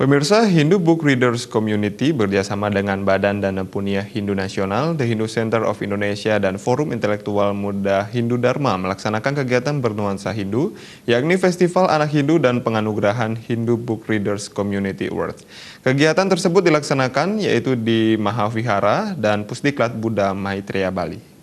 Pemirsa, Hindu Book Readers Community bekerjasama dengan Badan Dana Punya Hindu Nasional, The Hindu Center of Indonesia, dan Forum Intelektual Muda Hindu Dharma melaksanakan kegiatan bernuansa Hindu, yakni Festival Anak Hindu dan Penganugerahan Hindu Book Readers Community Award. Kegiatan tersebut dilaksanakan yaitu di Mahavihara dan Pusdiklat Buddha Maitreya, Bali.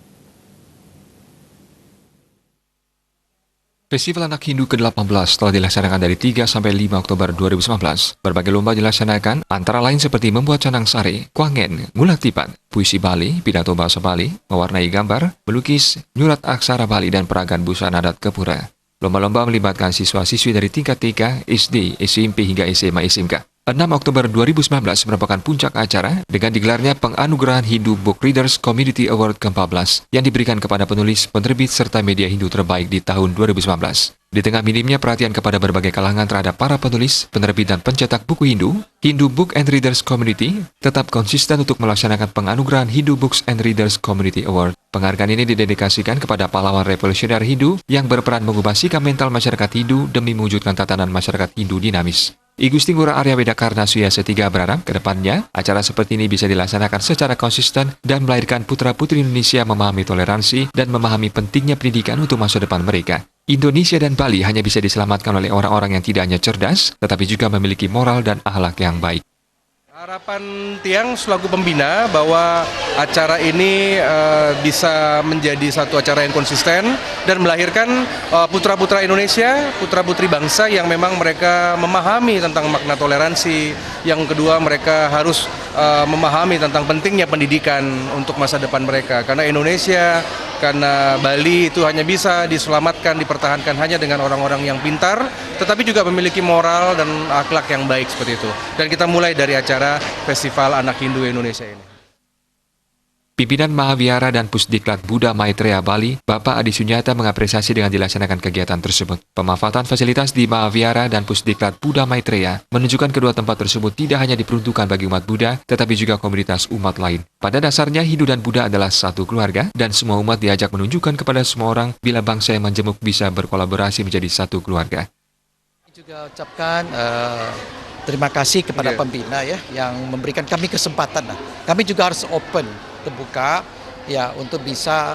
Festival Anak Hindu ke-18 telah dilaksanakan dari 3 sampai 5 Oktober 2019. Berbagai lomba dilaksanakan, antara lain seperti membuat canang sari, kuangen, ngulak tipat, puisi Bali, pidato bahasa Bali, mewarnai gambar, melukis, nyurat aksara Bali, dan peragaan busana adat Kepura. Lomba-lomba melibatkan siswa-siswi dari tingkat TK, SD, SMP hingga SMA SMK. 6 Oktober 2019 merupakan puncak acara dengan digelarnya Penganugerahan Hindu Book Readers Community Award ke-14 yang diberikan kepada penulis, penerbit, serta media Hindu terbaik di tahun 2019. Di tengah minimnya perhatian kepada berbagai kalangan terhadap para penulis, penerbit, dan pencetak buku Hindu, Hindu Book and Readers Community tetap konsisten untuk melaksanakan Penganugerahan Hindu Books and Readers Community Award. Penghargaan ini didedikasikan kepada pahlawan revolusioner Hindu yang berperan mengubah sikap mental masyarakat Hindu demi mewujudkan tatanan masyarakat Hindu dinamis. I Gusti Ngurah Arya Weda Karnaswiyasa III berharap ke depannya acara seperti ini bisa dilaksanakan secara konsisten dan melahirkan putra-putri Indonesia memahami toleransi dan memahami pentingnya pendidikan untuk masa depan mereka. Indonesia dan Bali hanya bisa diselamatkan oleh orang-orang yang tidak hanya cerdas, tetapi juga memiliki moral dan akhlak yang baik. Harapan Tiang selaku pembina bahwa acara ini bisa menjadi satu acara yang konsisten dan melahirkan putra-putra Indonesia, putra-putri bangsa yang memang mereka memahami tentang makna toleransi. Yang kedua, mereka harus memahami tentang pentingnya pendidikan untuk masa depan mereka. Karena Indonesia, karena Bali itu hanya bisa diselamatkan, dipertahankan hanya dengan orang-orang yang pintar, tetapi juga memiliki moral dan akhlak yang baik seperti itu. Dan kita mulai dari acara Festival Anak Hindu Indonesia ini. Pimpinan Mahavihara dan Pusdiklat Buddha Maitreya Bali, Bapak Adi Sunyata mengapresiasi dengan dilaksanakan kegiatan tersebut. Pemanfaatan fasilitas di Mahavihara dan Pusdiklat Buddha Maitreya menunjukkan kedua tempat tersebut tidak hanya diperuntukkan bagi umat Buddha, tetapi juga komunitas umat lain. Pada dasarnya, Hindu dan Buddha adalah satu keluarga, dan semua umat diajak menunjukkan kepada semua orang bila bangsa yang menjemuk bisa berkolaborasi menjadi satu keluarga. Juga ucapkan terima kasih kepada pembina ya yang memberikan kami kesempatan. Kami juga harus open, terbuka ya untuk bisa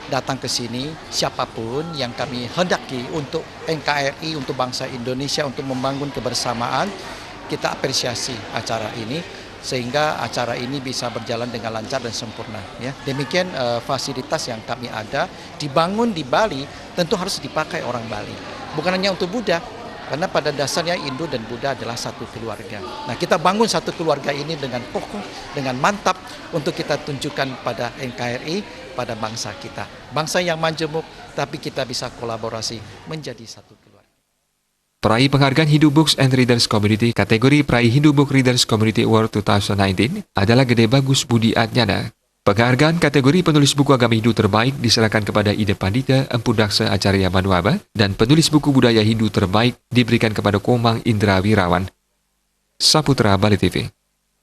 datang ke sini siapapun yang kami hendaki untuk NKRI, untuk bangsa Indonesia, untuk membangun kebersamaan. Kita apresiasi acara ini sehingga acara ini bisa berjalan dengan lancar dan sempurna ya. Demikian fasilitas yang kami ada dibangun di Bali tentu harus dipakai orang Bali. Bukan hanya untuk Buddha, karena pada dasarnya Hindu dan Buddha adalah satu keluarga. Nah, kita bangun satu keluarga ini dengan kokoh, dengan mantap untuk kita tunjukkan pada NKRI, pada bangsa kita. Bangsa yang majemuk, tapi kita bisa kolaborasi menjadi satu keluarga. Peraih penghargaan Hindu Books and Readers Community kategori Peraih Hindu Book Readers Community Award 2019 adalah Gede Bagus Budi Adnyana. Penghargaan kategori penulis buku agama Hindu terbaik diserahkan kepada Ida Pandita Empu Daksa Acarya Manuaba dan penulis buku budaya Hindu terbaik diberikan kepada Komang Indra Wirawan. Saputra Bali TV.